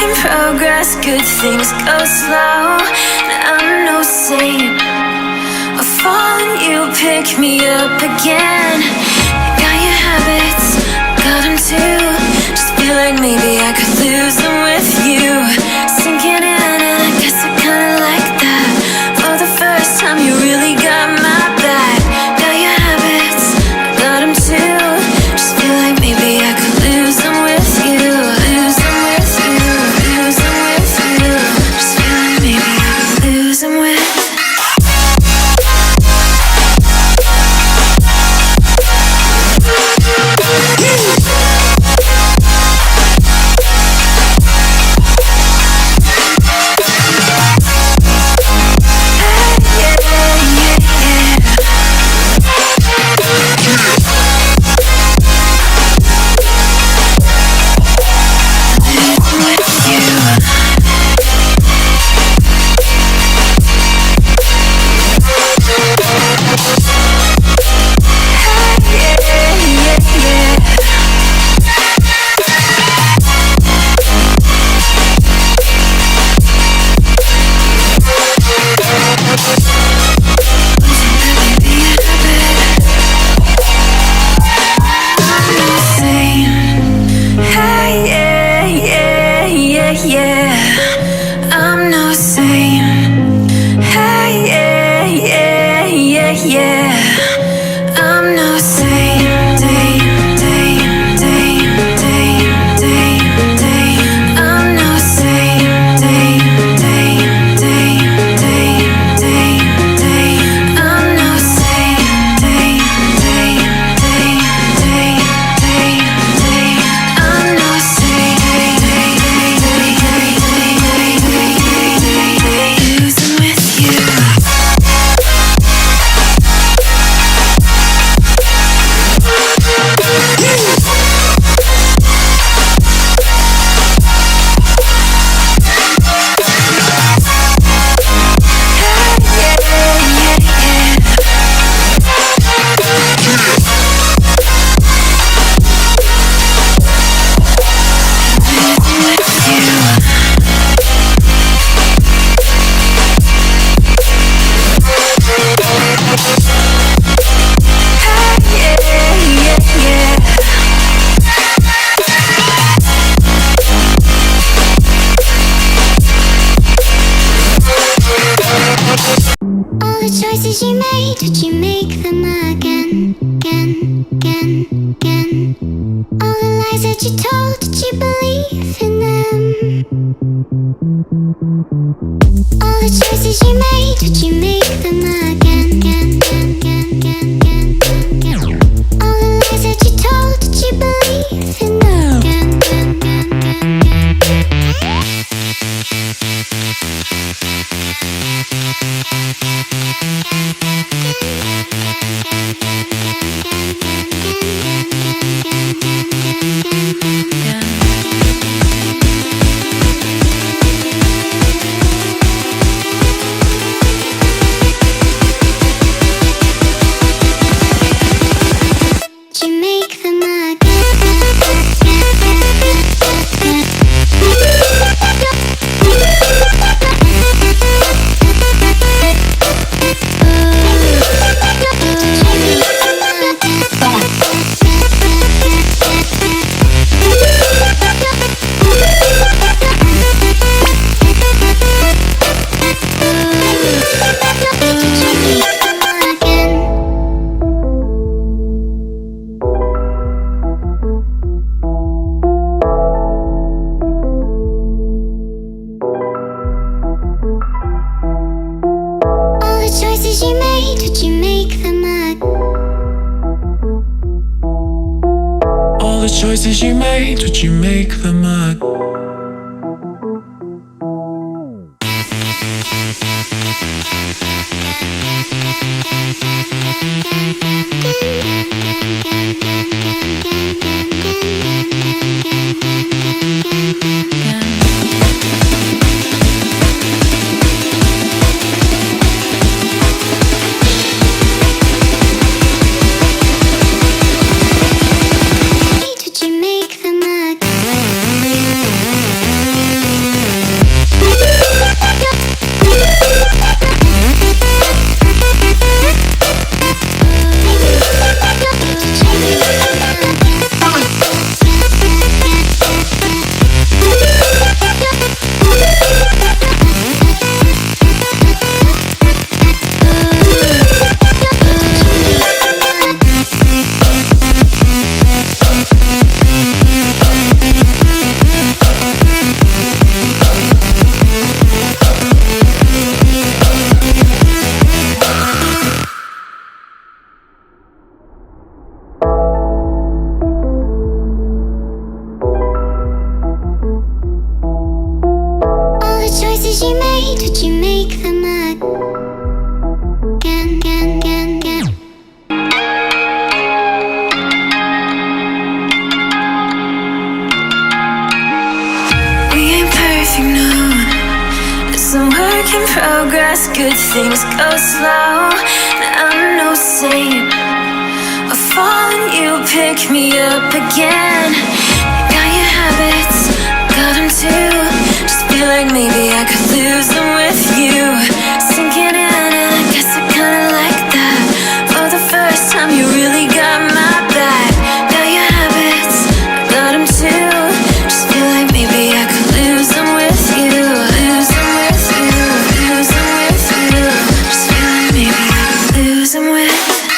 Making progress, good things go slow. And I'm no saint. I fall and you pick me up again. Got your habits, got them too. Just feel like maybe I could lose them with you. Sinking in and I guess I kinda like that. For the first time you really got my back. Got your habits, got them too. Just feel like maybe I could lose them with you. Lose them with you, lose them with you. Just feel like maybe I could lose them with you. choices you made, did you make them up? progress, good things go slow. And I'm no saint. I fall and you pick me up again. Got your habits, got them too. Just feel like maybe I could lose them with you. Sinking in and I guess I kinda like that. For the first time you really got my back. Got your habits, got them too. Just feel like maybe I could lose them with you. Lose them with you, lose them with you. Just feel like maybe I could lose them with you.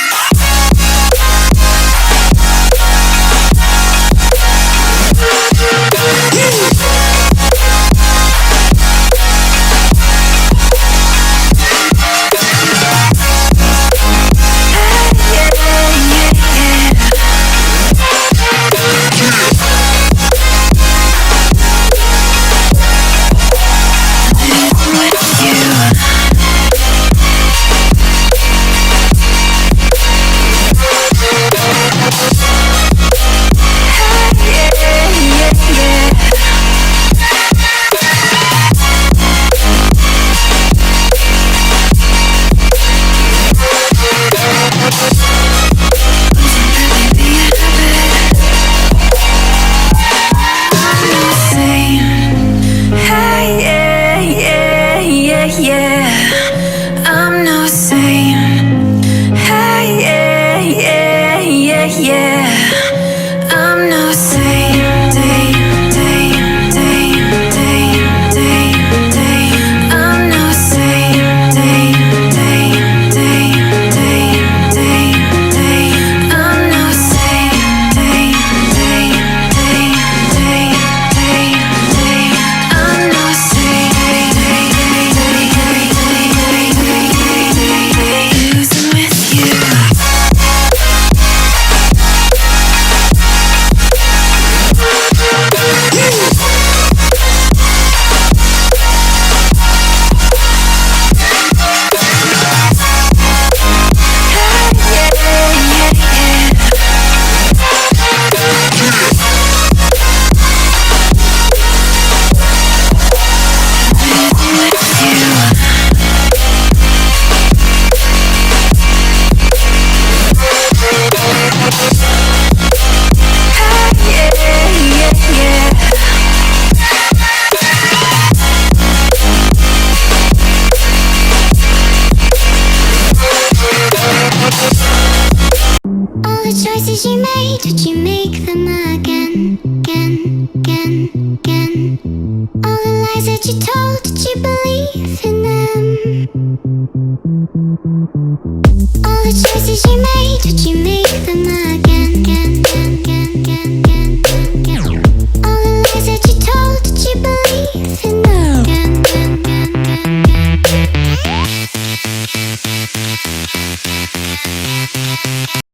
All the choices you made, did you make them again?